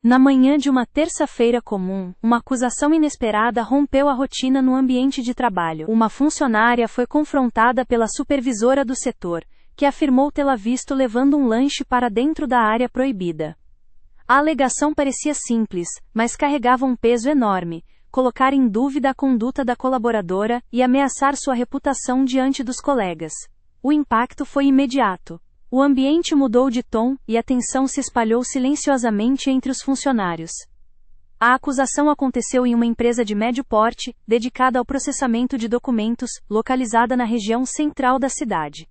Na manhã de uma terça-feira comum, uma acusação inesperada rompeu a rotina no ambiente de trabalho. Uma funcionária foi confrontada pela supervisora do setor, que afirmou tê-la visto levando um lanche para dentro da área proibida. A alegação parecia simples, mas carregava um peso enorme: colocar em dúvida a conduta da colaboradora e ameaçar sua reputação diante dos colegas. O impacto foi imediato. O ambiente mudou de tom e a tensão se espalhou silenciosamente entre os funcionários. A acusação aconteceu em uma empresa de médio porte, dedicada ao processamento de documentos, localizada na região central da cidade.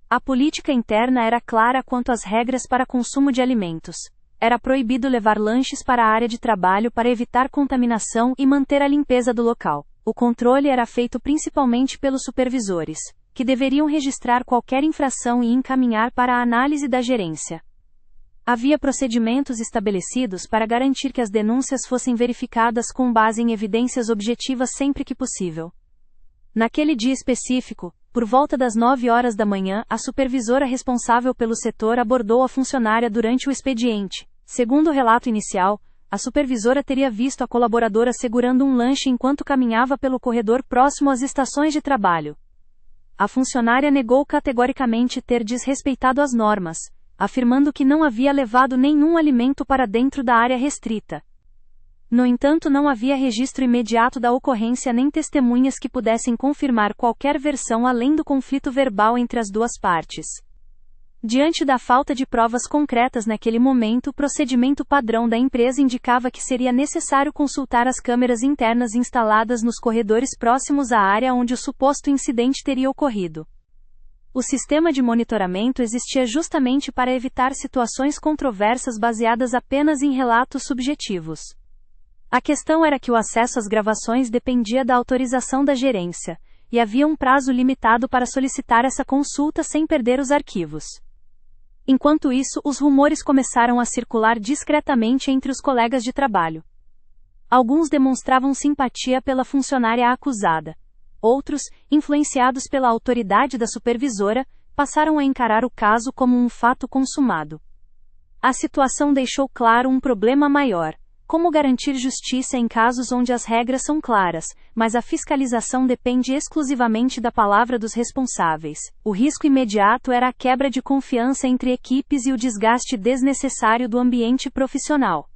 A política interna era clara quanto às regras para consumo de alimentos. Era proibido levar lanches para a área de trabalho para evitar contaminação e manter a limpeza do local. O controle era feito principalmente pelos supervisores, que deveriam registrar qualquer infração e encaminhar para a análise da gerência. Havia procedimentos estabelecidos para garantir que as denúncias fossem verificadas com base em evidências objetivas sempre que possível. Naquele dia específico, por volta das 9 horas da manhã, a supervisora responsável pelo setor abordou a funcionária durante o expediente. Segundo o relato inicial, a supervisora teria visto a colaboradora segurando um lanche enquanto caminhava pelo corredor próximo às estações de trabalho. A funcionária negou categoricamente ter desrespeitado as normas, afirmando que não havia levado nenhum alimento para dentro da área restrita. No entanto, não havia registro imediato da ocorrência nem testemunhas que pudessem confirmar qualquer versão além do conflito verbal entre as duas partes. Diante da falta de provas concretas naquele momento, o procedimento padrão da empresa indicava que seria necessário consultar as câmeras internas instaladas nos corredores próximos à área onde o suposto incidente teria ocorrido. O sistema de monitoramento existia justamente para evitar situações controversas baseadas apenas em relatos subjetivos. A questão era que o acesso às gravações dependia da autorização da gerência, e havia um prazo limitado para solicitar essa consulta sem perder os arquivos. Enquanto isso, os rumores começaram a circular discretamente entre os colegas de trabalho. Alguns demonstravam simpatia pela funcionária acusada. Outros, influenciados pela autoridade da supervisora, passaram a encarar o caso como um fato consumado. A situação deixou claro um problema maior: como garantir justiça em casos onde as regras são claras, mas a fiscalização depende exclusivamente da palavra dos responsáveis. O risco imediato era a quebra de confiança entre equipes e o desgaste desnecessário do ambiente profissional.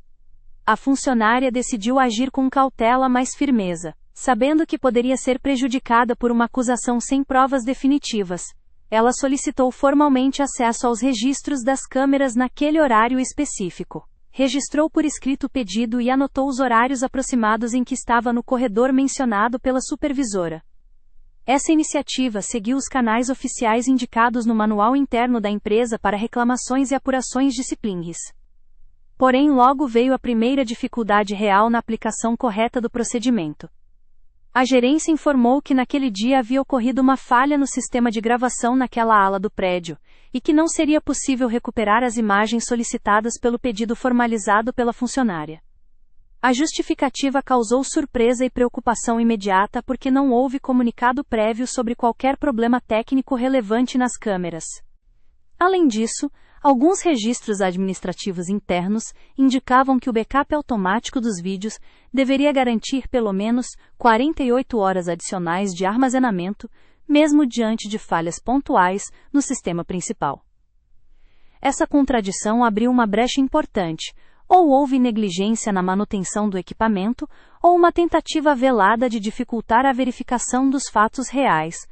A funcionária decidiu agir com cautela mais firmeza, sabendo que poderia ser prejudicada por uma acusação sem provas definitivas. Ela solicitou formalmente acesso aos registros das câmeras naquele horário específico. Registrou por escrito o pedido e anotou os horários aproximados em que estava no corredor mencionado pela supervisora. Essa iniciativa seguiu os canais oficiais indicados no manual interno da empresa para reclamações e apurações disciplinares. Porém, logo veio a primeira dificuldade real na aplicação correta do procedimento. A gerência informou que naquele dia havia ocorrido uma falha no sistema de gravação naquela ala do prédio, e que não seria possível recuperar as imagens solicitadas pelo pedido formalizado pela funcionária. A justificativa causou surpresa e preocupação imediata porque não houve comunicado prévio sobre qualquer problema técnico relevante nas câmeras. Além disso, alguns registros administrativos internos indicavam que o backup automático dos vídeos deveria garantir pelo menos 48 horas adicionais de armazenamento, mesmo diante de falhas pontuais no sistema principal. Essa contradição abriu uma brecha importante: ou houve negligência na manutenção do equipamento, ou uma tentativa velada de dificultar a verificação dos fatos reais.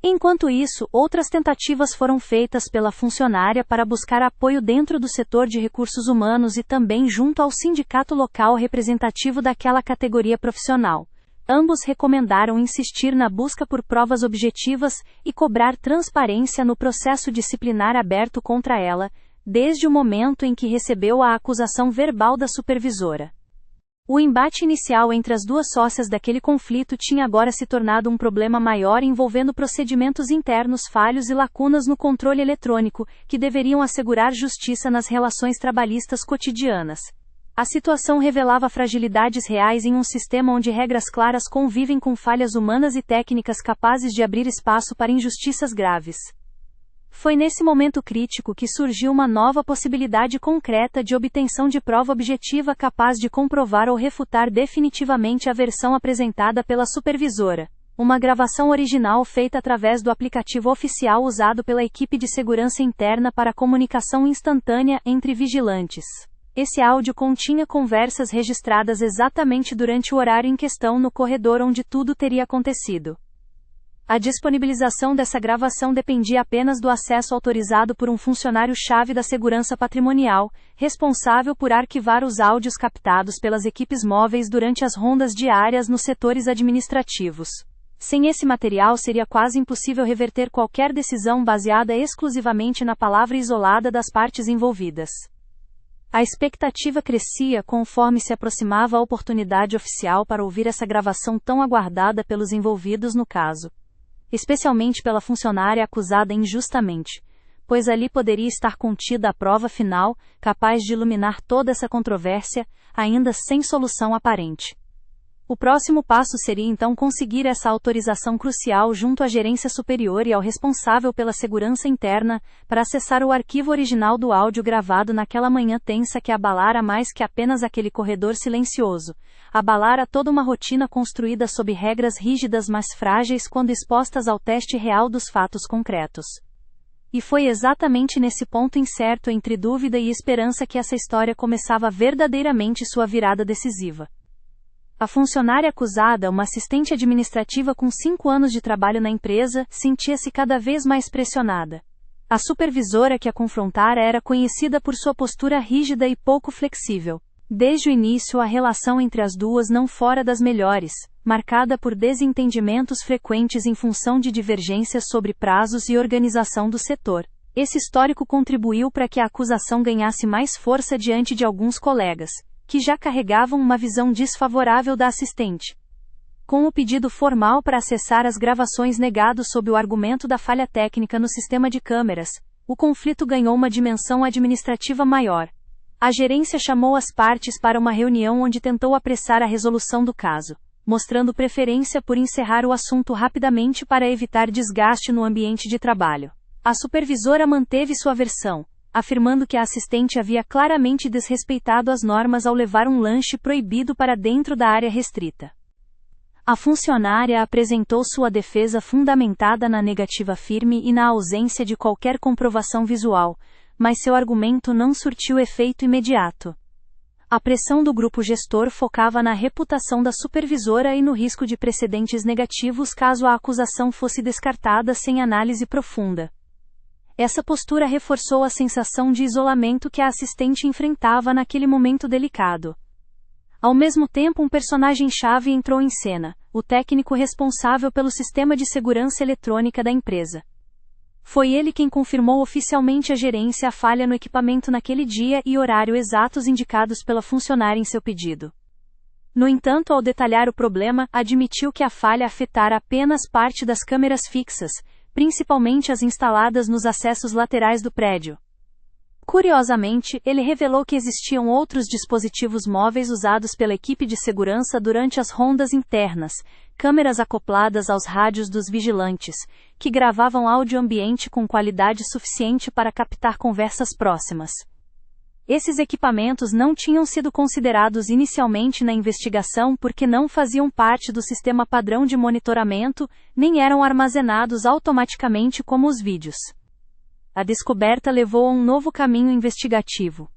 Enquanto isso, outras tentativas foram feitas pela funcionária para buscar apoio dentro do setor de recursos humanos e também junto ao sindicato local representativo daquela categoria profissional. Ambos recomendaram insistir na busca por provas objetivas e cobrar transparência no processo disciplinar aberto contra ela, desde o momento em que recebeu a acusação verbal da supervisora. O embate inicial entre as duas sócias daquele conflito tinha agora se tornado um problema maior envolvendo procedimentos internos falhos e lacunas no controle eletrônico, que deveriam assegurar justiça nas relações trabalhistas cotidianas. A situação revelava fragilidades reais em um sistema onde regras claras convivem com falhas humanas e técnicas capazes de abrir espaço para injustiças graves. Foi nesse momento crítico que surgiu uma nova possibilidade concreta de obtenção de prova objetiva capaz de comprovar ou refutar definitivamente a versão apresentada pela supervisora. Uma gravação original feita através do aplicativo oficial usado pela equipe de segurança interna para comunicação instantânea entre vigilantes. Esse áudio continha conversas registradas exatamente durante o horário em questão no corredor onde tudo teria acontecido. A disponibilização dessa gravação dependia apenas do acesso autorizado por um funcionário-chave da segurança patrimonial, responsável por arquivar os áudios captados pelas equipes móveis durante as rondas diárias nos setores administrativos. Sem esse material seria quase impossível reverter qualquer decisão baseada exclusivamente na palavra isolada das partes envolvidas. A expectativa crescia conforme se aproximava a oportunidade oficial para ouvir essa gravação tão aguardada pelos envolvidos no caso. Especialmente pela funcionária acusada injustamente, pois ali poderia estar contida a prova final, capaz de iluminar toda essa controvérsia, ainda sem solução aparente. O próximo passo seria então conseguir essa autorização crucial junto à gerência superior e ao responsável pela segurança interna, para acessar o arquivo original do áudio gravado naquela manhã tensa que abalara mais que apenas aquele corredor silencioso. Abalara toda uma rotina construída sob regras rígidas mas frágeis quando expostas ao teste real dos fatos concretos. E foi exatamente nesse ponto incerto entre dúvida e esperança que essa história começava verdadeiramente sua virada decisiva. A funcionária acusada, uma assistente administrativa com 5 anos de trabalho na empresa, sentia-se cada vez mais pressionada. A supervisora que a confrontara era conhecida por sua postura rígida e pouco flexível. Desde o início, a relação entre as duas não fora das melhores, marcada por desentendimentos frequentes em função de divergências sobre prazos e organização do setor. Esse histórico contribuiu para que a acusação ganhasse mais força diante de alguns colegas, que já carregavam uma visão desfavorável da assistente. Com o pedido formal para acessar as gravações negado sob o argumento da falha técnica no sistema de câmeras, o conflito ganhou uma dimensão administrativa maior. A gerência chamou as partes para uma reunião onde tentou apressar a resolução do caso, mostrando preferência por encerrar o assunto rapidamente para evitar desgaste no ambiente de trabalho. A supervisora manteve sua versão, afirmando que a assistente havia claramente desrespeitado as normas ao levar um lanche proibido para dentro da área restrita. A funcionária apresentou sua defesa fundamentada na negativa firme e na ausência de qualquer comprovação visual, mas seu argumento não surtiu efeito imediato. A pressão do grupo gestor focava na reputação da supervisora e no risco de precedentes negativos caso a acusação fosse descartada sem análise profunda. Essa postura reforçou a sensação de isolamento que a assistente enfrentava naquele momento delicado. Ao mesmo tempo, um personagem-chave entrou em cena, o técnico responsável pelo sistema de segurança eletrônica da empresa. Foi ele quem confirmou oficialmente à gerência a falha no equipamento naquele dia e horário exatos indicados pela funcionária em seu pedido. No entanto, ao detalhar o problema, admitiu que a falha afetara apenas parte das câmeras fixas, principalmente as instaladas nos acessos laterais do prédio. Curiosamente, ele revelou que existiam outros dispositivos móveis usados pela equipe de segurança durante as rondas internas, câmeras acopladas aos rádios dos vigilantes, que gravavam áudio ambiente com qualidade suficiente para captar conversas próximas. Esses equipamentos não tinham sido considerados inicialmente na investigação porque não faziam parte do sistema padrão de monitoramento, nem eram armazenados automaticamente como os vídeos. A descoberta levou a um novo caminho investigativo.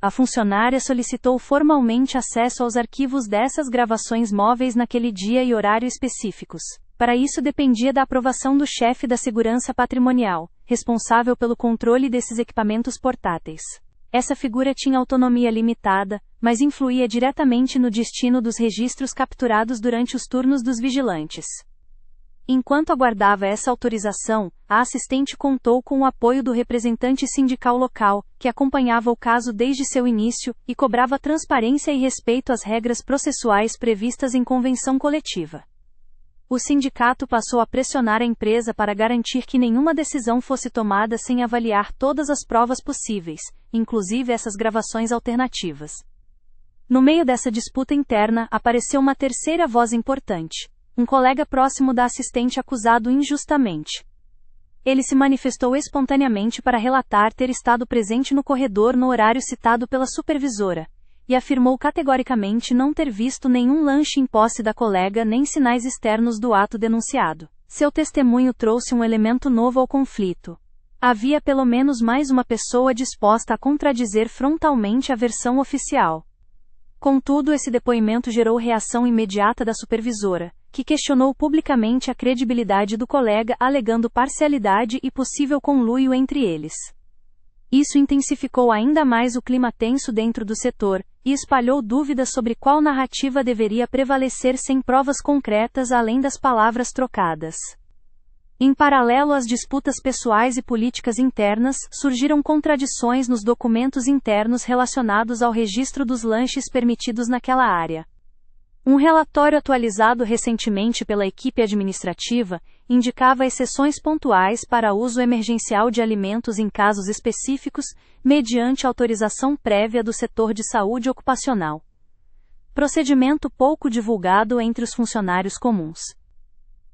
A funcionária solicitou formalmente acesso aos arquivos dessas gravações móveis naquele dia e horário específicos. Para isso dependia da aprovação do chefe da segurança patrimonial, responsável pelo controle desses equipamentos portáteis. Essa figura tinha autonomia limitada, mas influía diretamente no destino dos registros capturados durante os turnos dos vigilantes. Enquanto aguardava essa autorização, a assistente contou com o apoio do representante sindical local, que acompanhava o caso desde seu início, e cobrava transparência e respeito às regras processuais previstas em convenção coletiva. O sindicato passou a pressionar a empresa para garantir que nenhuma decisão fosse tomada sem avaliar todas as provas possíveis, inclusive essas gravações alternativas. No meio dessa disputa interna, apareceu uma terceira voz importante. Um colega próximo da assistente acusado injustamente. Ele se manifestou espontaneamente para relatar ter estado presente no corredor no horário citado pela supervisora, e afirmou categoricamente não ter visto nenhum lanche em posse da colega nem sinais externos do ato denunciado. Seu testemunho trouxe um elemento novo ao conflito. Havia pelo menos mais uma pessoa disposta a contradizer frontalmente a versão oficial. Contudo, esse depoimento gerou reação imediata da supervisora, que questionou publicamente a credibilidade do colega, alegando parcialidade e possível conluio entre eles. Isso intensificou ainda mais o clima tenso dentro do setor, e espalhou dúvidas sobre qual narrativa deveria prevalecer sem provas concretas além das palavras trocadas. Em paralelo às disputas pessoais e políticas internas, surgiram contradições nos documentos internos relacionados ao registro dos lanches permitidos naquela área. Um relatório atualizado recentemente pela equipe administrativa indicava exceções pontuais para uso emergencial de alimentos em casos específicos, mediante autorização prévia do setor de saúde ocupacional. Procedimento pouco divulgado entre os funcionários comuns.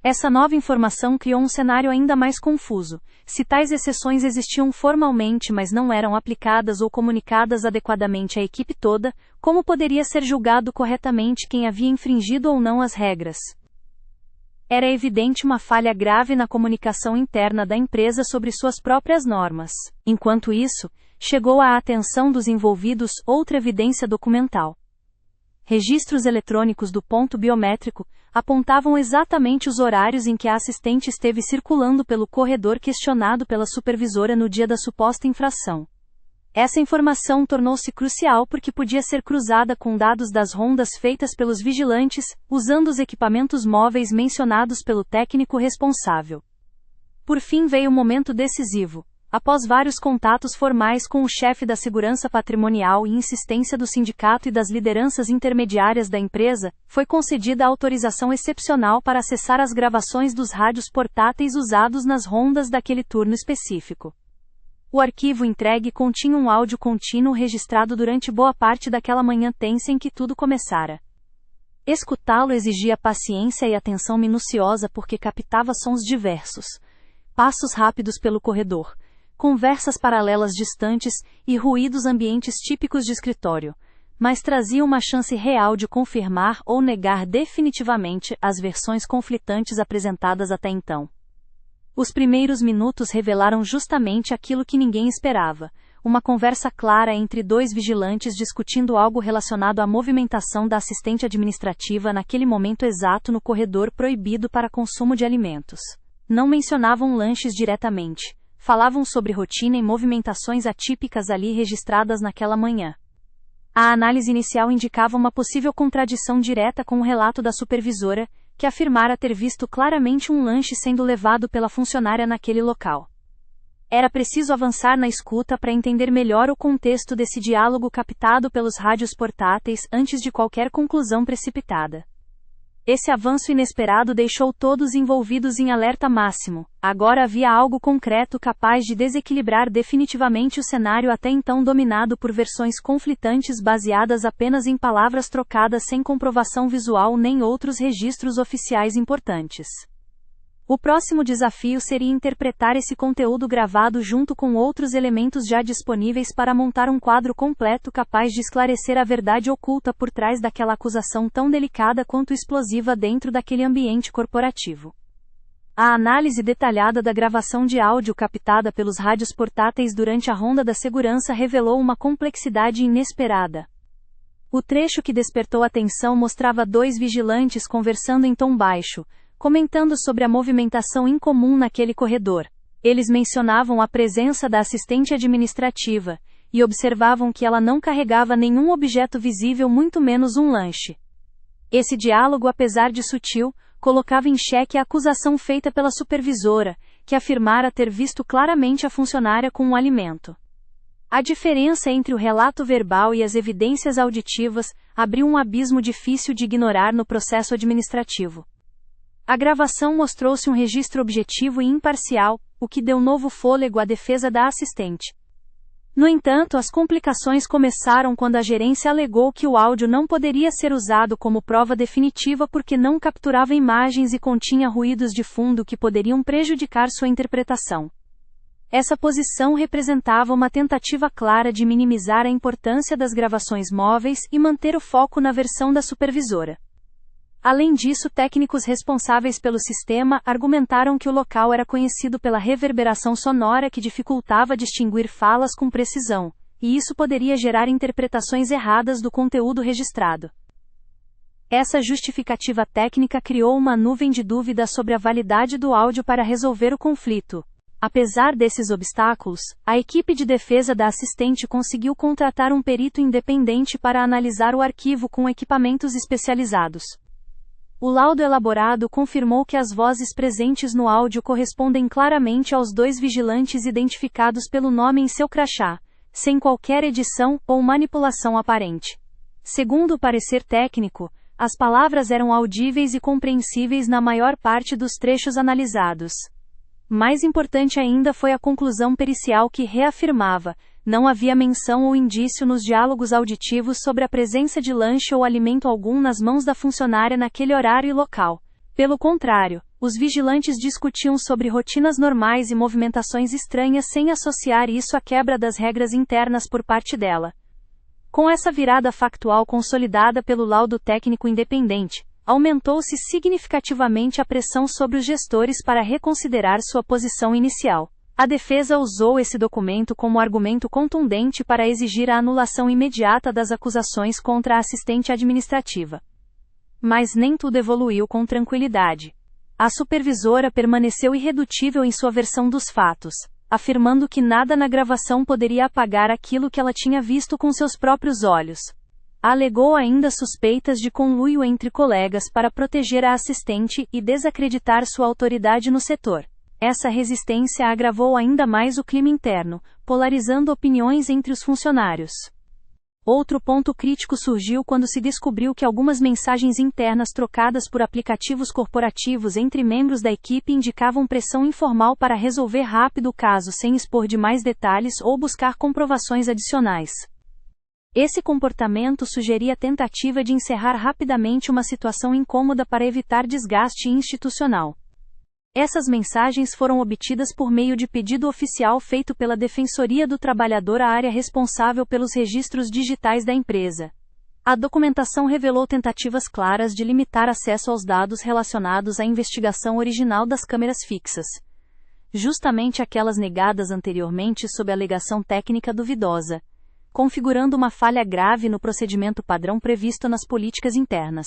Essa nova informação criou um cenário ainda mais confuso. Se tais exceções existiam formalmente, mas não eram aplicadas ou comunicadas adequadamente à equipe toda, como poderia ser julgado corretamente quem havia infringido ou não as regras? Era evidente uma falha grave na comunicação interna da empresa sobre suas próprias normas. Enquanto isso, chegou à atenção dos envolvidos outra evidência documental. Registros eletrônicos do ponto biométrico apontavam exatamente os horários em que a assistente esteve circulando pelo corredor questionado pela supervisora no dia da suposta infração. Essa informação tornou-se crucial porque podia ser cruzada com dados das rondas feitas pelos vigilantes, usando os equipamentos móveis mencionados pelo técnico responsável. Por fim veio o momento decisivo. Após vários contatos formais com o chefe da segurança patrimonial e insistência do sindicato e das lideranças intermediárias da empresa, foi concedida a autorização excepcional para acessar as gravações dos rádios portáteis usados nas rondas daquele turno específico. O arquivo entregue continha um áudio contínuo registrado durante boa parte daquela manhã tensa em que tudo começara. Escutá-lo exigia paciência e atenção minuciosa porque captava sons diversos. Passos rápidos pelo corredor, conversas paralelas distantes e ruídos ambientes típicos de escritório, mas trazia uma chance real de confirmar ou negar definitivamente as versões conflitantes apresentadas até então. Os primeiros minutos revelaram justamente aquilo que ninguém esperava, uma conversa clara entre dois vigilantes discutindo algo relacionado à movimentação da assistente administrativa naquele momento exato no corredor proibido para consumo de alimentos. Não mencionavam lanches diretamente. Falavam sobre rotina e movimentações atípicas ali registradas naquela manhã. A análise inicial indicava uma possível contradição direta com o relato da supervisora, que afirmara ter visto claramente um lanche sendo levado pela funcionária naquele local. Era preciso avançar na escuta para entender melhor o contexto desse diálogo captado pelos rádios portáteis antes de qualquer conclusão precipitada. Esse avanço inesperado deixou todos envolvidos em alerta máximo. Agora havia algo concreto capaz de desequilibrar definitivamente o cenário até então dominado por versões conflitantes baseadas apenas em palavras trocadas sem comprovação visual nem outros registros oficiais importantes. O próximo desafio seria interpretar esse conteúdo gravado junto com outros elementos já disponíveis para montar um quadro completo capaz de esclarecer a verdade oculta por trás daquela acusação tão delicada quanto explosiva dentro daquele ambiente corporativo. A análise detalhada da gravação de áudio captada pelos rádios portáteis durante a ronda da segurança revelou uma complexidade inesperada. O trecho que despertou atenção mostrava dois vigilantes conversando em tom baixo, comentando sobre a movimentação incomum naquele corredor. Eles mencionavam a presença da assistente administrativa, e observavam que ela não carregava nenhum objeto visível, muito menos um lanche. Esse diálogo, apesar de sutil, colocava em xeque a acusação feita pela supervisora, que afirmara ter visto claramente a funcionária com um alimento. A diferença entre o relato verbal e as evidências auditivas abriu um abismo difícil de ignorar no processo administrativo. A gravação mostrou-se um registro objetivo e imparcial, o que deu novo fôlego à defesa da assistente. No entanto, as complicações começaram quando a gerência alegou que o áudio não poderia ser usado como prova definitiva porque não capturava imagens e continha ruídos de fundo que poderiam prejudicar sua interpretação. Essa posição representava uma tentativa clara de minimizar a importância das gravações móveis e manter o foco na versão da supervisora. Além disso, técnicos responsáveis pelo sistema argumentaram que o local era conhecido pela reverberação sonora que dificultava distinguir falas com precisão, e isso poderia gerar interpretações erradas do conteúdo registrado. Essa justificativa técnica criou uma nuvem de dúvidas sobre a validade do áudio para resolver o conflito. Apesar desses obstáculos, a equipe de defesa da assistente conseguiu contratar um perito independente para analisar o arquivo com equipamentos especializados. O laudo elaborado confirmou que as vozes presentes no áudio correspondem claramente aos 2 vigilantes identificados pelo nome em seu crachá, sem qualquer edição ou manipulação aparente. Segundo o parecer técnico, as palavras eram audíveis e compreensíveis na maior parte dos trechos analisados. Mais importante ainda foi a conclusão pericial que reafirmava: não havia menção ou indício nos diálogos auditivos sobre a presença de lanche ou alimento algum nas mãos da funcionária naquele horário e local. Pelo contrário, os vigilantes discutiam sobre rotinas normais e movimentações estranhas sem associar isso à quebra das regras internas por parte dela. Com essa virada factual consolidada pelo laudo técnico independente, aumentou-se significativamente a pressão sobre os gestores para reconsiderar sua posição inicial. A defesa usou esse documento como argumento contundente para exigir a anulação imediata das acusações contra a assistente administrativa. Mas nem tudo evoluiu com tranquilidade. A supervisora permaneceu irredutível em sua versão dos fatos, afirmando que nada na gravação poderia apagar aquilo que ela tinha visto com seus próprios olhos. Alegou ainda suspeitas de conluio entre colegas para proteger a assistente e desacreditar sua autoridade no setor. Essa resistência agravou ainda mais o clima interno, polarizando opiniões entre os funcionários. Outro ponto crítico surgiu quando se descobriu que algumas mensagens internas trocadas por aplicativos corporativos entre membros da equipe indicavam pressão informal para resolver rápido o caso sem expor demais detalhes ou buscar comprovações adicionais. Esse comportamento sugeria a tentativa de encerrar rapidamente uma situação incômoda para evitar desgaste institucional. Essas mensagens foram obtidas por meio de pedido oficial feito pela Defensoria do Trabalhador à área responsável pelos registros digitais da empresa. A documentação revelou tentativas claras de limitar acesso aos dados relacionados à investigação original das câmeras fixas, justamente aquelas negadas anteriormente sob alegação técnica duvidosa, configurando uma falha grave no procedimento padrão previsto nas políticas internas.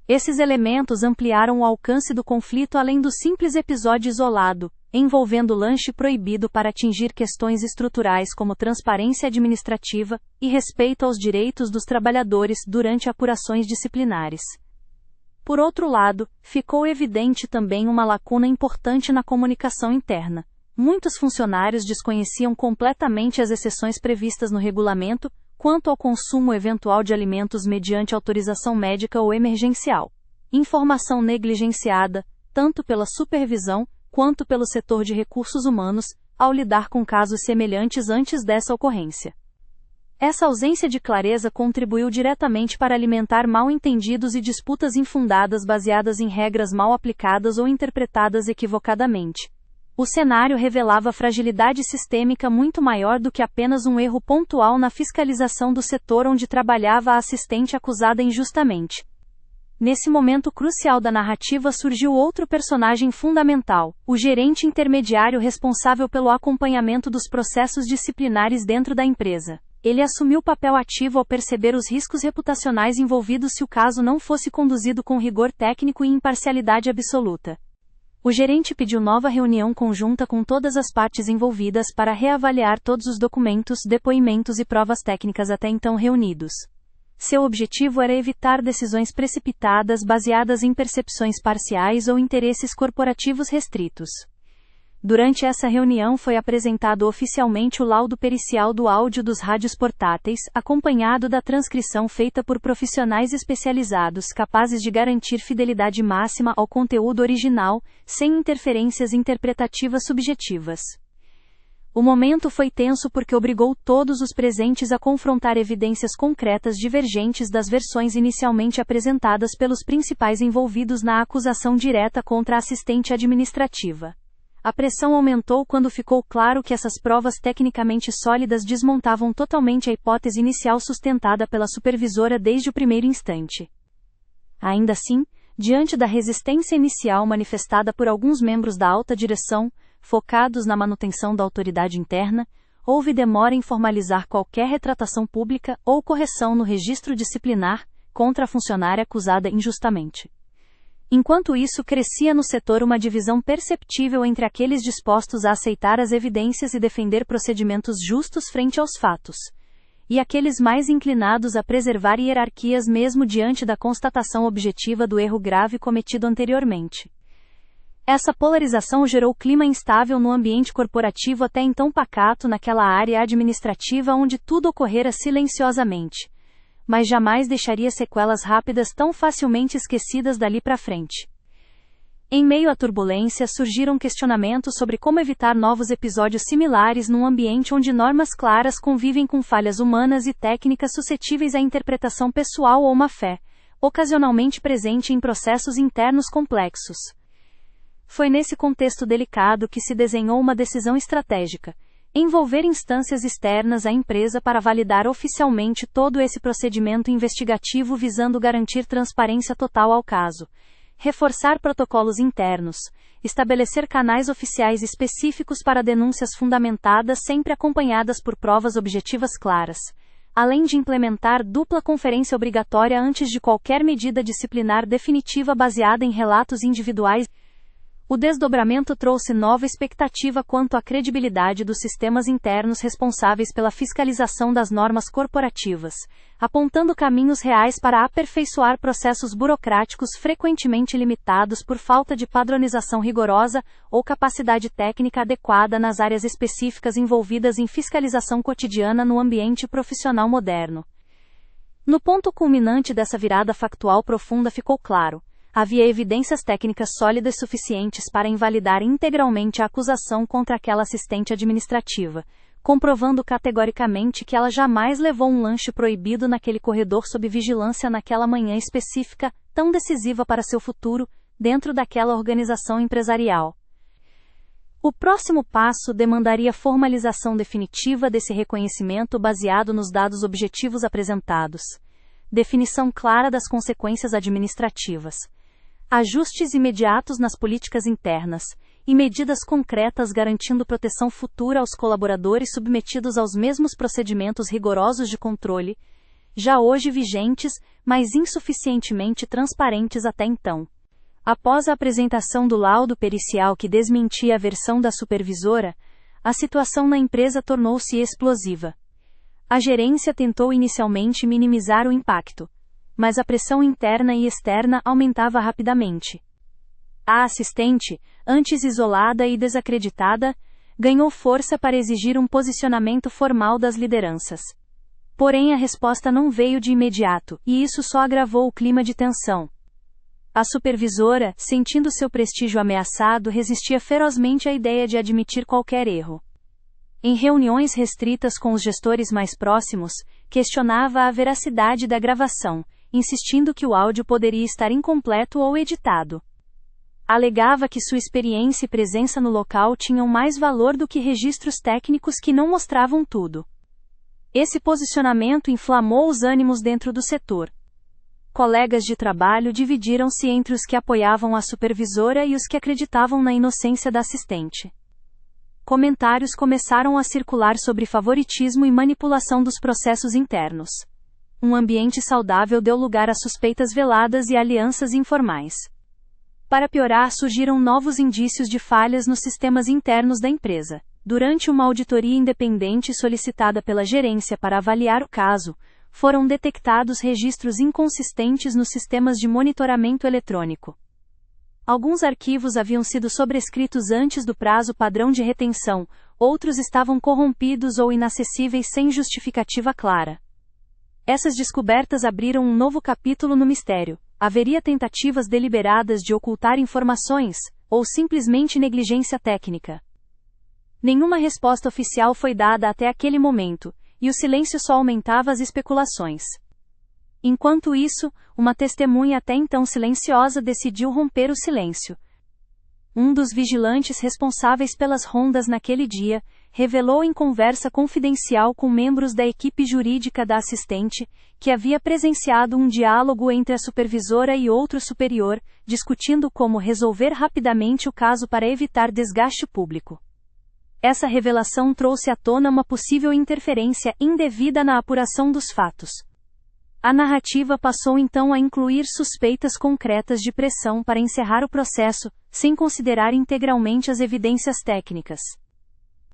Esses elementos ampliaram o alcance do conflito além do simples episódio isolado, envolvendo lanche proibido para atingir questões estruturais como transparência administrativa e respeito aos direitos dos trabalhadores durante apurações disciplinares. Por outro lado, ficou evidente também uma lacuna importante na comunicação interna. Muitos funcionários desconheciam completamente as exceções previstas no regulamento quanto ao consumo eventual de alimentos mediante autorização médica ou emergencial. Informação negligenciada, tanto pela supervisão, quanto pelo setor de recursos humanos, ao lidar com casos semelhantes antes dessa ocorrência. Essa ausência de clareza contribuiu diretamente para alimentar mal-entendidos e disputas infundadas baseadas em regras mal aplicadas ou interpretadas equivocadamente. O cenário revelava fragilidade sistêmica muito maior do que apenas um erro pontual na fiscalização do setor onde trabalhava a assistente acusada injustamente. Nesse momento crucial da narrativa surgiu outro personagem fundamental, o gerente intermediário responsável pelo acompanhamento dos processos disciplinares dentro da empresa. Ele assumiu papel ativo ao perceber os riscos reputacionais envolvidos se o caso não fosse conduzido com rigor técnico e imparcialidade absoluta. O gerente pediu nova reunião conjunta com todas as partes envolvidas para reavaliar todos os documentos, depoimentos e provas técnicas até então reunidos. Seu objetivo era evitar decisões precipitadas baseadas em percepções parciais ou interesses corporativos restritos. Durante essa reunião foi apresentado oficialmente o laudo pericial do áudio dos rádios portáteis, acompanhado da transcrição feita por profissionais especializados capazes de garantir fidelidade máxima ao conteúdo original, sem interferências interpretativas subjetivas. O momento foi tenso porque obrigou todos os presentes a confrontar evidências concretas divergentes das versões inicialmente apresentadas pelos principais envolvidos na acusação direta contra a assistente administrativa. A pressão aumentou quando ficou claro que essas provas tecnicamente sólidas desmontavam totalmente a hipótese inicial sustentada pela supervisora desde o primeiro instante. Ainda assim, diante da resistência inicial manifestada por alguns membros da alta direção, focados na manutenção da autoridade interna, houve demora em formalizar qualquer retratação pública ou correção no registro disciplinar contra a funcionária acusada injustamente. Enquanto isso, crescia no setor uma divisão perceptível entre aqueles dispostos a aceitar as evidências e defender procedimentos justos frente aos fatos, e aqueles mais inclinados a preservar hierarquias mesmo diante da constatação objetiva do erro grave cometido anteriormente. Essa polarização gerou clima instável no ambiente corporativo até então pacato naquela área administrativa onde tudo ocorrera silenciosamente, mas jamais deixaria sequelas rápidas tão facilmente esquecidas dali para frente. Em meio à turbulência, surgiram questionamentos sobre como evitar novos episódios similares num ambiente onde normas claras convivem com falhas humanas e técnicas suscetíveis à interpretação pessoal ou má-fé, ocasionalmente presente em processos internos complexos. Foi nesse contexto delicado que se desenhou uma decisão estratégica: envolver instâncias externas à empresa para validar oficialmente todo esse procedimento investigativo visando garantir transparência total ao caso, reforçar protocolos internos, estabelecer canais oficiais específicos para denúncias fundamentadas sempre acompanhadas por provas objetivas claras, além de implementar dupla conferência obrigatória antes de qualquer medida disciplinar definitiva baseada em relatos individuais. O desdobramento trouxe nova expectativa quanto à credibilidade dos sistemas internos responsáveis pela fiscalização das normas corporativas, apontando caminhos reais para aperfeiçoar processos burocráticos frequentemente limitados por falta de padronização rigorosa ou capacidade técnica adequada nas áreas específicas envolvidas em fiscalização cotidiana no ambiente profissional moderno. No ponto culminante dessa virada factual profunda ficou claro: havia evidências técnicas sólidas suficientes para invalidar integralmente a acusação contra aquela assistente administrativa, comprovando categoricamente que ela jamais levou um lanche proibido naquele corredor sob vigilância naquela manhã específica, tão decisiva para seu futuro, dentro daquela organização empresarial. O próximo passo demandaria formalização definitiva desse reconhecimento baseado nos dados objetivos apresentados, definição clara das consequências administrativas, ajustes imediatos nas políticas internas, e medidas concretas garantindo proteção futura aos colaboradores submetidos aos mesmos procedimentos rigorosos de controle, já hoje vigentes, mas insuficientemente transparentes até então. Após a apresentação do laudo pericial que desmentia a versão da supervisora, a situação na empresa tornou-se explosiva. A gerência tentou inicialmente minimizar o impacto, mas a pressão interna e externa aumentava rapidamente. A assistente, antes isolada e desacreditada, ganhou força para exigir um posicionamento formal das lideranças. Porém, a resposta não veio de imediato, e isso só agravou o clima de tensão. A supervisora, sentindo seu prestígio ameaçado, resistia ferozmente à ideia de admitir qualquer erro. Em reuniões restritas com os gestores mais próximos, questionava a veracidade da gravação, insistindo que o áudio poderia estar incompleto ou editado. Alegava que sua experiência e presença no local tinham mais valor do que registros técnicos que não mostravam tudo. Esse posicionamento inflamou os ânimos dentro do setor. Colegas de trabalho dividiram-se entre os que apoiavam a supervisora e os que acreditavam na inocência da assistente. Comentários começaram a circular sobre favoritismo e manipulação dos processos internos. Um ambiente saudável deu lugar a suspeitas veladas e alianças informais. Para piorar, surgiram novos indícios de falhas nos sistemas internos da empresa. Durante uma auditoria independente solicitada pela gerência para avaliar o caso, foram detectados registros inconsistentes nos sistemas de monitoramento eletrônico. Alguns arquivos haviam sido sobrescritos antes do prazo padrão de retenção, outros estavam corrompidos ou inacessíveis sem justificativa clara. Essas descobertas abriram um novo capítulo no mistério. Haveria tentativas deliberadas de ocultar informações, ou simplesmente negligência técnica? Nenhuma resposta oficial foi dada até aquele momento, e o silêncio só aumentava as especulações. Enquanto isso, uma testemunha até então silenciosa decidiu romper o silêncio. Um dos vigilantes responsáveis pelas rondas naquele dia, revelou em conversa confidencial com membros da equipe jurídica da assistente, que havia presenciado um diálogo entre a supervisora e outro superior, discutindo como resolver rapidamente o caso para evitar desgaste público. Essa revelação trouxe à tona uma possível interferência indevida na apuração dos fatos. A narrativa passou então a incluir suspeitas concretas de pressão para encerrar o processo, sem considerar integralmente as evidências técnicas.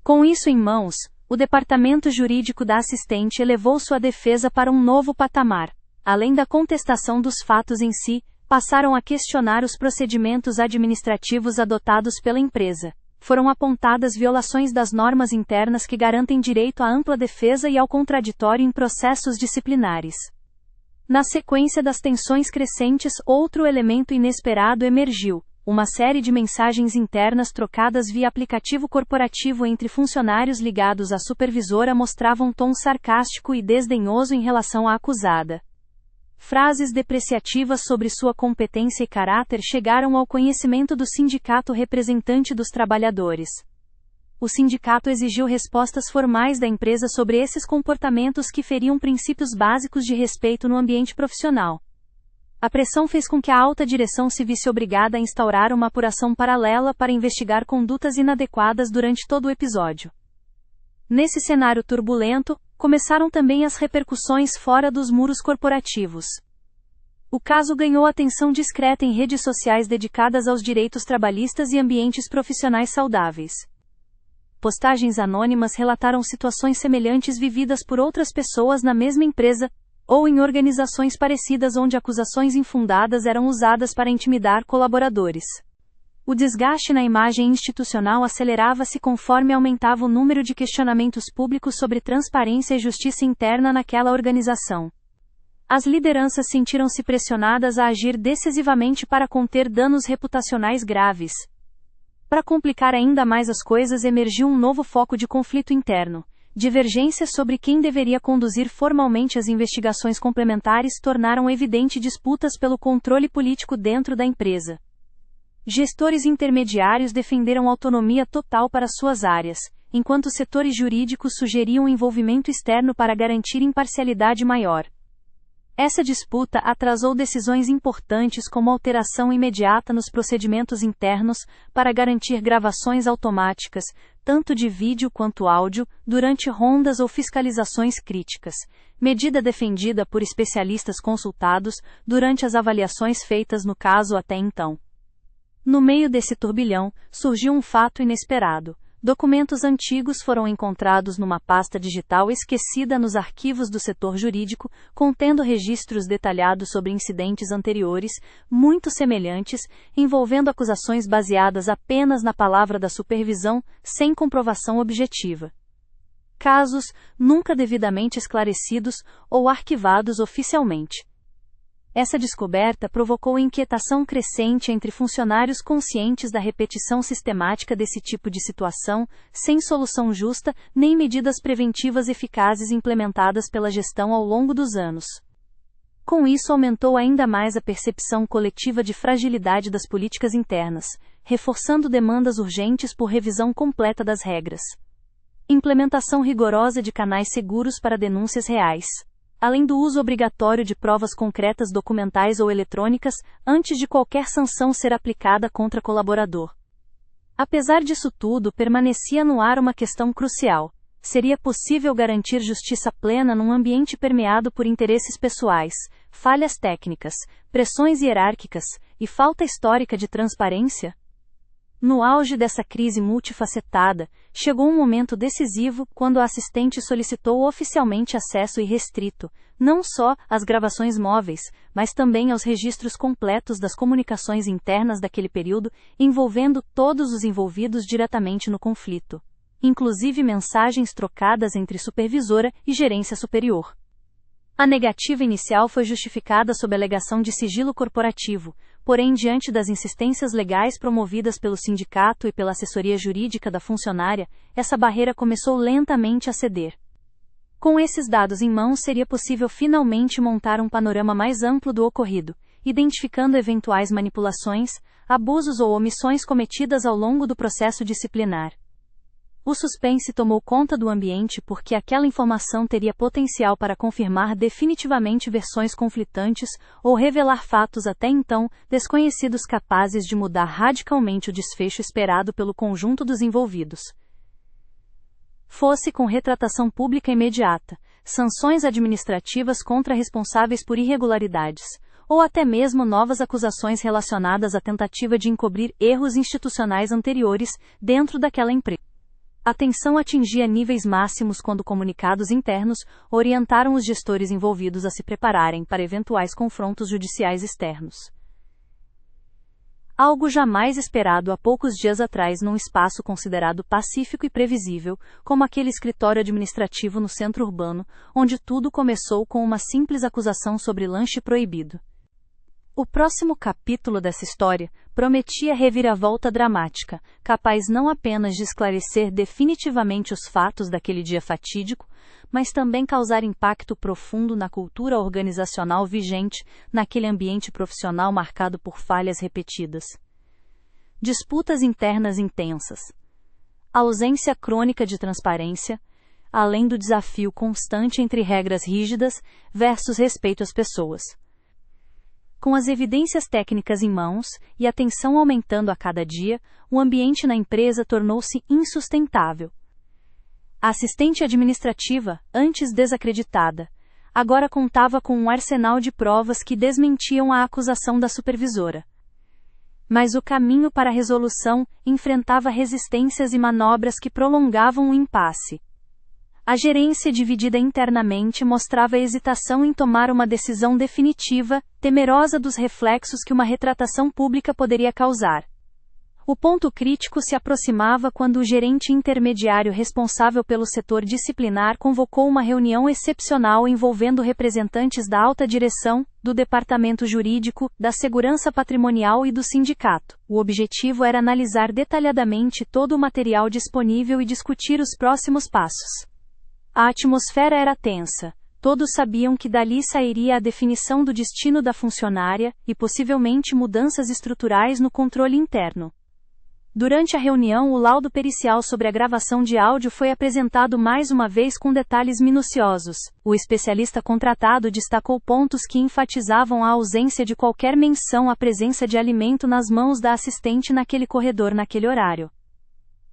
Com isso em mãos, o departamento jurídico da assistente elevou sua defesa para um novo patamar. Além da contestação dos fatos em si, passaram a questionar os procedimentos administrativos adotados pela empresa. Foram apontadas violações das normas internas que garantem direito à ampla defesa e ao contraditório em processos disciplinares. Na sequência das tensões crescentes, outro elemento inesperado emergiu: uma série de mensagens internas trocadas via aplicativo corporativo entre funcionários ligados à supervisora mostravam um tom sarcástico e desdenhoso em relação à acusada. Frases depreciativas sobre sua competência e caráter chegaram ao conhecimento do sindicato representante dos trabalhadores. O sindicato exigiu respostas formais da empresa sobre esses comportamentos que feriam princípios básicos de respeito no ambiente profissional. A pressão fez com que a alta direção se visse obrigada a instaurar uma apuração paralela para investigar condutas inadequadas durante todo o episódio. Nesse cenário turbulento, começaram também as repercussões fora dos muros corporativos. O caso ganhou atenção discreta em redes sociais dedicadas aos direitos trabalhistas e ambientes profissionais saudáveis. Postagens anônimas relataram situações semelhantes vividas por outras pessoas na mesma empresa, ou em organizações parecidas onde acusações infundadas eram usadas para intimidar colaboradores. O desgaste na imagem institucional acelerava-se conforme aumentava o número de questionamentos públicos sobre transparência e justiça interna naquela organização. As lideranças sentiram-se pressionadas a agir decisivamente para conter danos reputacionais graves. Para complicar ainda mais as coisas, emergiu um novo foco de conflito interno. Divergências sobre quem deveria conduzir formalmente as investigações complementares tornaram evidente disputas pelo controle político dentro da empresa. Gestores intermediários defenderam autonomia total para suas áreas, enquanto setores jurídicos sugeriam envolvimento externo para garantir imparcialidade maior. Essa disputa atrasou decisões importantes como alteração imediata nos procedimentos internos para garantir gravações automáticas, tanto de vídeo quanto áudio, durante rondas ou fiscalizações críticas, medida defendida por especialistas consultados durante as avaliações feitas no caso até então. No meio desse turbilhão, surgiu um fato inesperado. Documentos antigos foram encontrados numa pasta digital esquecida nos arquivos do setor jurídico, contendo registros detalhados sobre incidentes anteriores, muito semelhantes, envolvendo acusações baseadas apenas na palavra da supervisão, sem comprovação objetiva. Casos nunca devidamente esclarecidos ou arquivados oficialmente. Essa descoberta provocou inquietação crescente entre funcionários conscientes da repetição sistemática desse tipo de situação, sem solução justa, nem medidas preventivas eficazes implementadas pela gestão ao longo dos anos. Com isso, aumentou ainda mais a percepção coletiva de fragilidade das políticas internas, reforçando demandas urgentes por revisão completa das regras. Implementação rigorosa de canais seguros para denúncias reais. Além do uso obrigatório de provas concretas documentais ou eletrônicas, antes de qualquer sanção ser aplicada contra colaborador. Apesar disso tudo, permanecia no ar uma questão crucial: seria possível garantir justiça plena num ambiente permeado por interesses pessoais, falhas técnicas, pressões hierárquicas e falta histórica de transparência? No auge dessa crise multifacetada, chegou um momento decisivo quando a assistente solicitou oficialmente acesso irrestrito, não só às gravações móveis, mas também aos registros completos das comunicações internas daquele período, envolvendo todos os envolvidos diretamente no conflito, inclusive mensagens trocadas entre supervisora e gerência superior. A negativa inicial foi justificada sob alegação de sigilo corporativo, porém, diante das insistências legais promovidas pelo sindicato e pela assessoria jurídica da funcionária, essa barreira começou lentamente a ceder. Com esses dados em mãos, seria possível finalmente montar um panorama mais amplo do ocorrido, identificando eventuais manipulações, abusos ou omissões cometidas ao longo do processo disciplinar. O suspense tomou conta do ambiente porque aquela informação teria potencial para confirmar definitivamente versões conflitantes ou revelar fatos até então desconhecidos capazes de mudar radicalmente o desfecho esperado pelo conjunto dos envolvidos. Fosse com retratação pública imediata, sanções administrativas contra responsáveis por irregularidades, ou até mesmo novas acusações relacionadas à tentativa de encobrir erros institucionais anteriores dentro daquela empresa. A tensão atingia níveis máximos quando comunicados internos orientaram os gestores envolvidos a se prepararem para eventuais confrontos judiciais externos. Algo jamais esperado há poucos dias atrás num espaço considerado pacífico e previsível, como aquele escritório administrativo no centro urbano, onde tudo começou com uma simples acusação sobre lanche proibido. O próximo capítulo dessa história prometia reviravolta dramática, capaz não apenas de esclarecer definitivamente os fatos daquele dia fatídico, mas também causar impacto profundo na cultura organizacional vigente naquele ambiente profissional marcado por falhas repetidas. Disputas internas intensas. A ausência crônica de transparência, além do desafio constante entre regras rígidas versus respeito às pessoas. Com as evidências técnicas em mãos e a tensão aumentando a cada dia, o ambiente na empresa tornou-se insustentável. A assistente administrativa, antes desacreditada, agora contava com um arsenal de provas que desmentiam a acusação da supervisora. Mas o caminho para a resolução enfrentava resistências e manobras que prolongavam o impasse. A gerência dividida internamente mostrava hesitação em tomar uma decisão definitiva, temerosa dos reflexos que uma retratação pública poderia causar. O ponto crítico se aproximava quando o gerente intermediário responsável pelo setor disciplinar convocou uma reunião excepcional envolvendo representantes da alta direção, do departamento jurídico, da segurança patrimonial e do sindicato. O objetivo era analisar detalhadamente todo o material disponível e discutir os próximos passos. A atmosfera era tensa. Todos sabiam que dali sairia a definição do destino da funcionária e possivelmente mudanças estruturais no controle interno. Durante a reunião, o laudo pericial sobre a gravação de áudio foi apresentado mais uma vez com detalhes minuciosos. O especialista contratado destacou pontos que enfatizavam a ausência de qualquer menção à presença de alimento nas mãos da assistente naquele corredor naquele horário.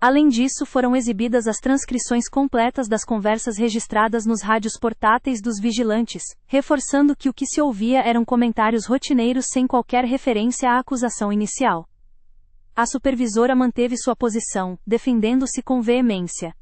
Além disso, foram exibidas as transcrições completas das conversas registradas nos rádios portáteis dos vigilantes, reforçando que o que se ouvia eram comentários rotineiros sem qualquer referência à acusação inicial. A supervisora manteve sua posição, defendendo-se com veemência.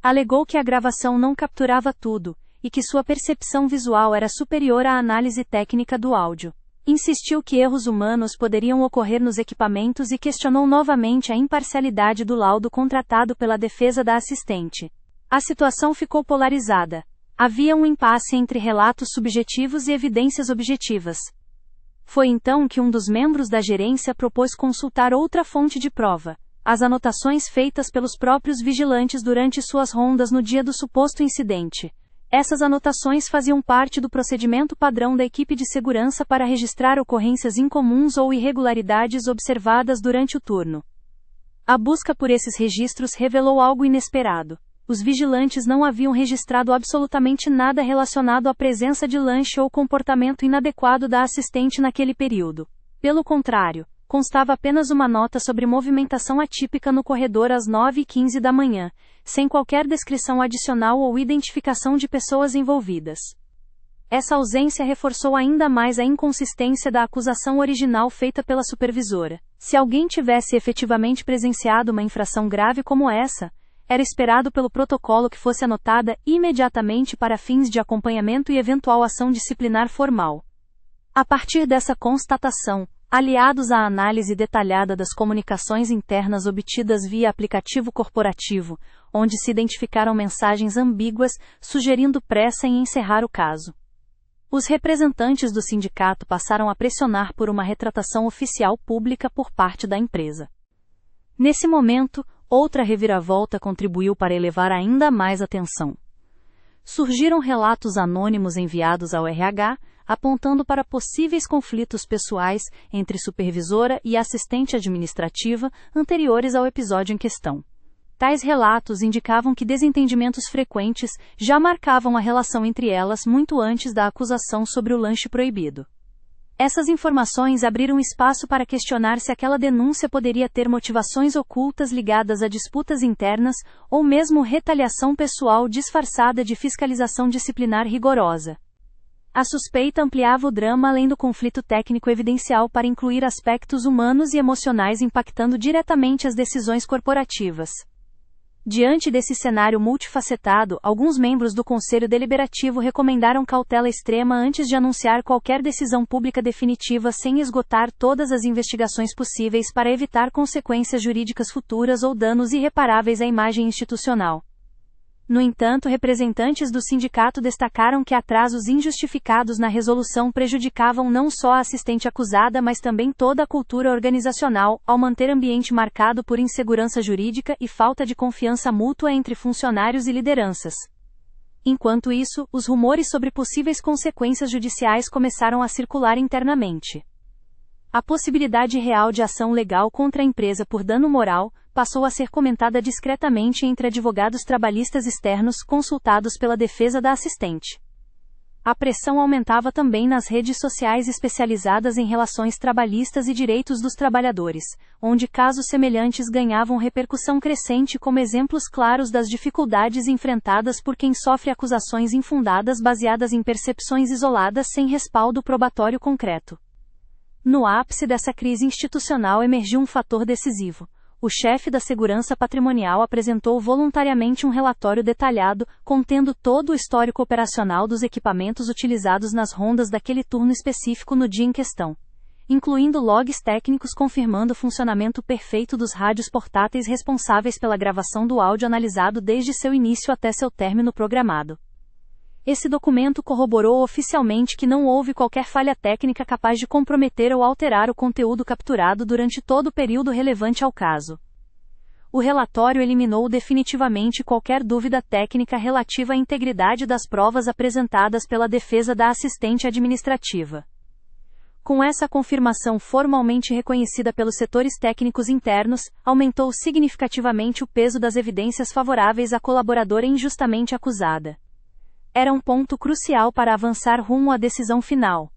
Alegou que a gravação não capturava tudo, e que sua percepção visual era superior à análise técnica do áudio. Insistiu que erros humanos poderiam ocorrer nos equipamentos e questionou novamente a imparcialidade do laudo contratado pela defesa da assistente. A situação ficou polarizada. Havia um impasse entre relatos subjetivos e evidências objetivas. Foi então que um dos membros da gerência propôs consultar outra fonte de prova: as anotações feitas pelos próprios vigilantes durante suas rondas no dia do suposto incidente. Essas anotações faziam parte do procedimento padrão da equipe de segurança para registrar ocorrências incomuns ou irregularidades observadas durante o turno. A busca por esses registros revelou algo inesperado. Os vigilantes não haviam registrado absolutamente nada relacionado à presença de lanche ou comportamento inadequado da assistente naquele período. Pelo contrário, constava apenas uma nota sobre movimentação atípica no corredor às 9h15 da manhã, sem qualquer descrição adicional ou identificação de pessoas envolvidas. Essa ausência reforçou ainda mais a inconsistência da acusação original feita pela supervisora. Se alguém tivesse efetivamente presenciado uma infração grave como essa, era esperado pelo protocolo que fosse anotada imediatamente para fins de acompanhamento e eventual ação disciplinar formal. A partir dessa constatação, aliados à análise detalhada das comunicações internas obtidas via aplicativo corporativo, onde se identificaram mensagens ambíguas, sugerindo pressa em encerrar o caso. Os representantes do sindicato passaram a pressionar por uma retratação oficial pública por parte da empresa. Nesse momento, outra reviravolta contribuiu para elevar ainda mais a tensão. Surgiram relatos anônimos enviados ao RH, apontando para possíveis conflitos pessoais entre supervisora e assistente administrativa anteriores ao episódio em questão. Tais relatos indicavam que desentendimentos frequentes já marcavam a relação entre elas muito antes da acusação sobre o lanche proibido. Essas informações abriram espaço para questionar se aquela denúncia poderia ter motivações ocultas ligadas a disputas internas ou mesmo retaliação pessoal disfarçada de fiscalização disciplinar rigorosa. A suspeita ampliava o drama além do conflito técnico evidencial para incluir aspectos humanos e emocionais impactando diretamente as decisões corporativas. Diante desse cenário multifacetado, alguns membros do Conselho Deliberativo recomendaram cautela extrema antes de anunciar qualquer decisão pública definitiva sem esgotar todas as investigações possíveis para evitar consequências jurídicas futuras ou danos irreparáveis à imagem institucional. No entanto, representantes do sindicato destacaram que atrasos injustificados na resolução prejudicavam não só a assistente acusada mas também toda a cultura organizacional, ao manter ambiente marcado por insegurança jurídica e falta de confiança mútua entre funcionários e lideranças. Enquanto isso, os rumores sobre possíveis consequências judiciais começaram a circular internamente. A possibilidade real de ação legal contra a empresa por dano moral passou a ser comentada discretamente entre advogados trabalhistas externos consultados pela defesa da assistente. A pressão aumentava também nas redes sociais especializadas em relações trabalhistas e direitos dos trabalhadores, onde casos semelhantes ganhavam repercussão crescente como exemplos claros das dificuldades enfrentadas por quem sofre acusações infundadas baseadas em percepções isoladas sem respaldo probatório concreto. No ápice dessa crise institucional emergiu um fator decisivo. O chefe da Segurança Patrimonial apresentou voluntariamente um relatório detalhado, contendo todo o histórico operacional dos equipamentos utilizados nas rondas daquele turno específico no dia em questão, incluindo logs técnicos confirmando o funcionamento perfeito dos rádios portáteis responsáveis pela gravação do áudio analisado desde seu início até seu término programado. Esse documento corroborou oficialmente que não houve qualquer falha técnica capaz de comprometer ou alterar o conteúdo capturado durante todo o período relevante ao caso. O relatório eliminou definitivamente qualquer dúvida técnica relativa à integridade das provas apresentadas pela defesa da assistente administrativa. Com essa confirmação formalmente reconhecida pelos setores técnicos internos, aumentou significativamente o peso das evidências favoráveis à colaboradora injustamente acusada. Era um ponto crucial para avançar rumo à decisão final.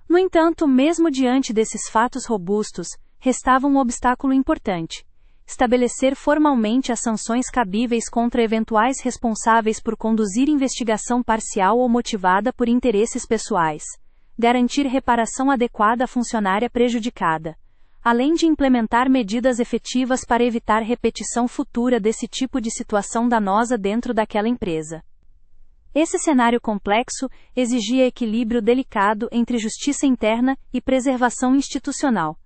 No entanto, mesmo diante desses fatos robustos, restava um obstáculo importante: estabelecer formalmente as sanções cabíveis contra eventuais responsáveis por conduzir investigação parcial ou motivada por interesses pessoais, garantir reparação adequada à funcionária prejudicada, além de implementar medidas efetivas para evitar repetição futura desse tipo de situação danosa dentro daquela empresa. Esse cenário complexo exigia equilíbrio delicado entre justiça interna e preservação institucional.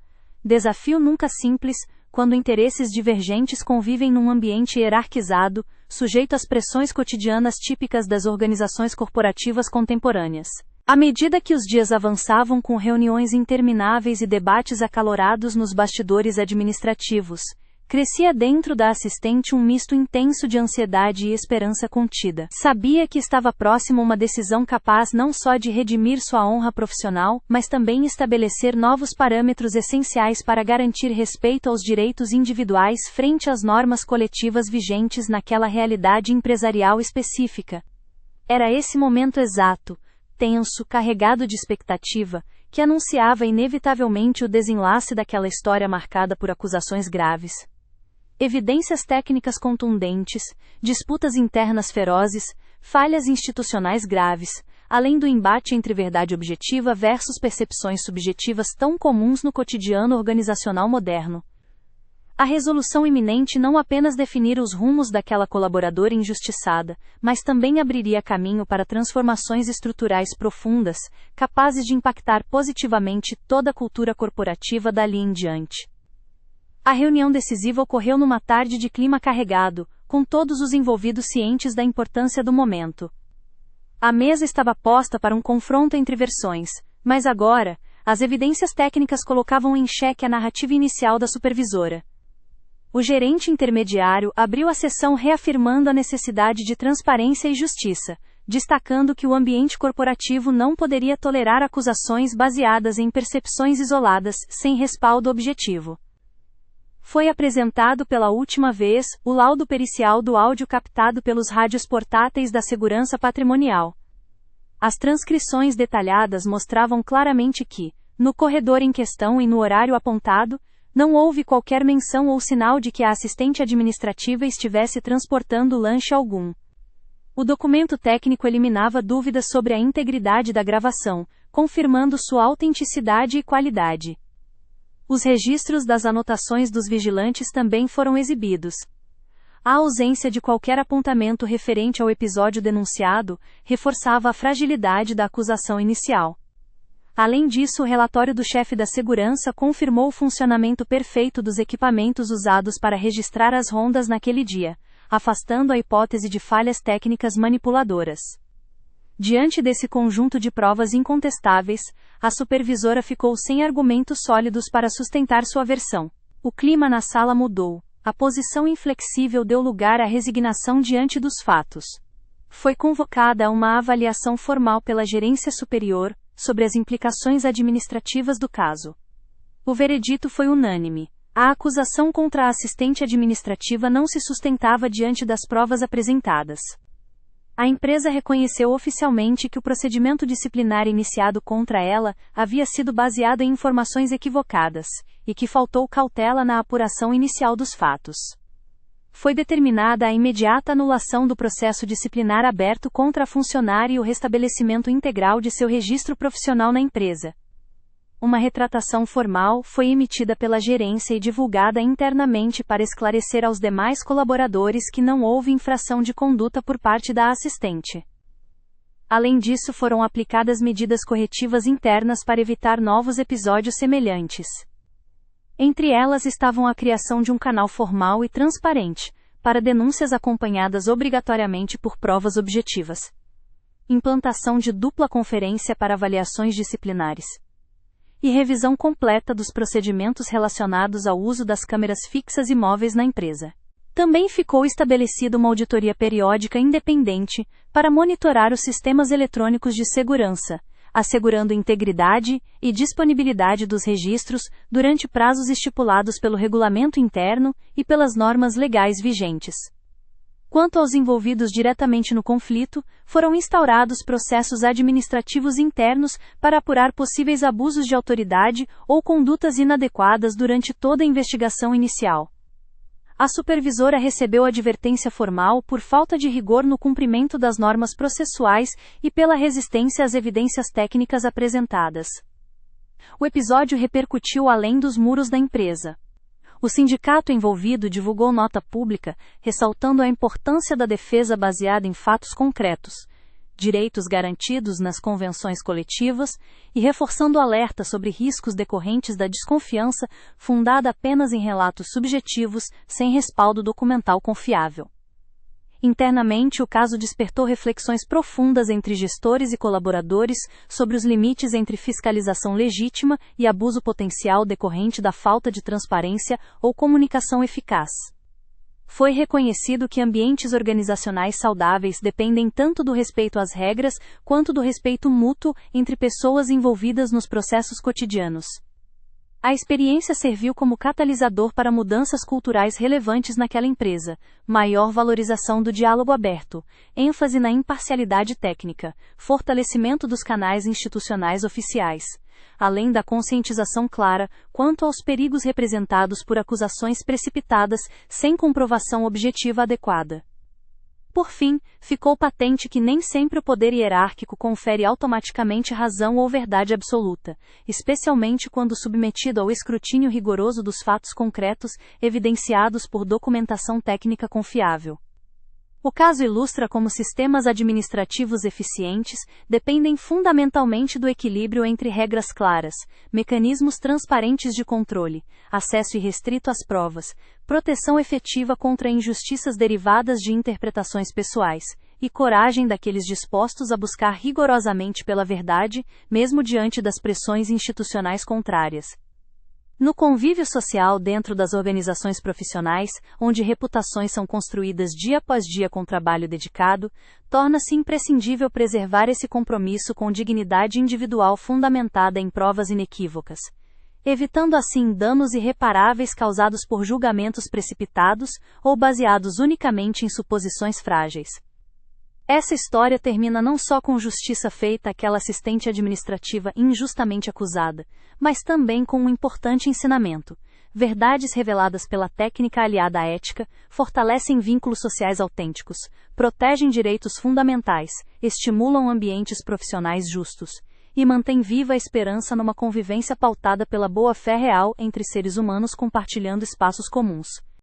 Desafio nunca simples, quando interesses divergentes convivem num ambiente hierarquizado, sujeito às pressões cotidianas típicas das organizações corporativas contemporâneas. À medida que os dias avançavam com reuniões intermináveis e debates acalorados nos bastidores administrativos, crescia dentro da assistente um misto intenso de ansiedade e esperança contida. Sabia que estava próximo uma decisão capaz não só de redimir sua honra profissional, mas também estabelecer novos parâmetros essenciais para garantir respeito aos direitos individuais frente às normas coletivas vigentes naquela realidade empresarial específica. Era esse momento exato, tenso, carregado de expectativa, que anunciava inevitavelmente o desenlace daquela história marcada por acusações graves, evidências técnicas contundentes, disputas internas ferozes, falhas institucionais graves, além do embate entre verdade objetiva versus percepções subjetivas tão comuns no cotidiano organizacional moderno. A resolução iminente não apenas definira os rumos daquela colaboradora injustiçada, mas também abriria caminho para transformações estruturais profundas, capazes de impactar positivamente toda a cultura corporativa dali em diante. A reunião decisiva ocorreu numa tarde de clima carregado, com todos os envolvidos cientes da importância do momento. A mesa estava posta para um confronto entre versões, mas agora, as evidências técnicas colocavam em xeque a narrativa inicial da supervisora. O gerente intermediário abriu a sessão reafirmando a necessidade de transparência e justiça, destacando que o ambiente corporativo não poderia tolerar acusações baseadas em percepções isoladas, sem respaldo objetivo. Foi apresentado pela última vez o laudo pericial do áudio captado pelos rádios portáteis da segurança patrimonial. As transcrições detalhadas mostravam claramente que, no corredor em questão e no horário apontado, não houve qualquer menção ou sinal de que a assistente administrativa estivesse transportando lanche algum. O documento técnico eliminava dúvidas sobre a integridade da gravação, confirmando sua autenticidade e qualidade. Os registros das anotações dos vigilantes também foram exibidos. A ausência de qualquer apontamento referente ao episódio denunciado reforçava a fragilidade da acusação inicial. Além disso, o relatório do chefe da segurança confirmou o funcionamento perfeito dos equipamentos usados para registrar as rondas naquele dia, afastando a hipótese de falhas técnicas manipuladoras. Diante desse conjunto de provas incontestáveis, a supervisora ficou sem argumentos sólidos para sustentar sua versão. O clima na sala mudou. A posição inflexível deu lugar à resignação diante dos fatos. Foi convocada uma avaliação formal pela gerência superior sobre as implicações administrativas do caso. O veredito foi unânime. A acusação contra a assistente administrativa não se sustentava diante das provas apresentadas. A empresa reconheceu oficialmente que o procedimento disciplinar iniciado contra ela havia sido baseado em informações equivocadas, e que faltou cautela na apuração inicial dos fatos. Foi determinada a imediata anulação do processo disciplinar aberto contra a funcionária e o restabelecimento integral de seu registro profissional na empresa. Uma retratação formal foi emitida pela gerência e divulgada internamente para esclarecer aos demais colaboradores que não houve infração de conduta por parte da assistente. Além disso, foram aplicadas medidas corretivas internas para evitar novos episódios semelhantes. Entre elas estavam a criação de um canal formal e transparente, para denúncias acompanhadas obrigatoriamente por provas objetivas. Implantação de dupla conferência para avaliações disciplinares. E revisão completa dos procedimentos relacionados ao uso das câmeras fixas e móveis na empresa. Também ficou estabelecida uma auditoria periódica independente para monitorar os sistemas eletrônicos de segurança, assegurando integridade e disponibilidade dos registros durante prazos estipulados pelo regulamento interno e pelas normas legais vigentes. Quanto aos envolvidos diretamente no conflito, foram instaurados processos administrativos internos para apurar possíveis abusos de autoridade ou condutas inadequadas durante toda a investigação inicial. A supervisora recebeu advertência formal por falta de rigor no cumprimento das normas processuais e pela resistência às evidências técnicas apresentadas. O episódio repercutiu além dos muros da empresa. O sindicato envolvido divulgou nota pública, ressaltando a importância da defesa baseada em fatos concretos, direitos garantidos nas convenções coletivas e reforçando o alerta sobre riscos decorrentes da desconfiança fundada apenas em relatos subjetivos, sem respaldo documental confiável. Internamente, o caso despertou reflexões profundas entre gestores e colaboradores sobre os limites entre fiscalização legítima e abuso potencial decorrente da falta de transparência ou comunicação eficaz. Foi reconhecido que ambientes organizacionais saudáveis dependem tanto do respeito às regras quanto do respeito mútuo entre pessoas envolvidas nos processos cotidianos. A experiência serviu como catalisador para mudanças culturais relevantes naquela empresa, maior valorização do diálogo aberto, ênfase na imparcialidade técnica, fortalecimento dos canais institucionais oficiais, além da conscientização clara quanto aos perigos representados por acusações precipitadas sem comprovação objetiva adequada. Por fim, ficou patente que nem sempre o poder hierárquico confere automaticamente razão ou verdade absoluta, especialmente quando submetido ao escrutínio rigoroso dos fatos concretos, evidenciados por documentação técnica confiável. O caso ilustra como sistemas administrativos eficientes dependem fundamentalmente do equilíbrio entre regras claras, mecanismos transparentes de controle, acesso irrestrito às provas, proteção efetiva contra injustiças derivadas de interpretações pessoais, e coragem daqueles dispostos a buscar rigorosamente pela verdade, mesmo diante das pressões institucionais contrárias. No convívio social dentro das organizações profissionais, onde reputações são construídas dia após dia com trabalho dedicado, torna-se imprescindível preservar esse compromisso com dignidade individual fundamentada em provas inequívocas, evitando assim danos irreparáveis causados por julgamentos precipitados ou baseados unicamente em suposições frágeis. Essa história termina não só com justiça feita àquela assistente administrativa injustamente acusada, mas também com um importante ensinamento. Verdades reveladas pela técnica aliada à ética fortalecem vínculos sociais autênticos, protegem direitos fundamentais, estimulam ambientes profissionais justos e mantêm viva a esperança numa convivência pautada pela boa-fé real entre seres humanos compartilhando espaços comuns.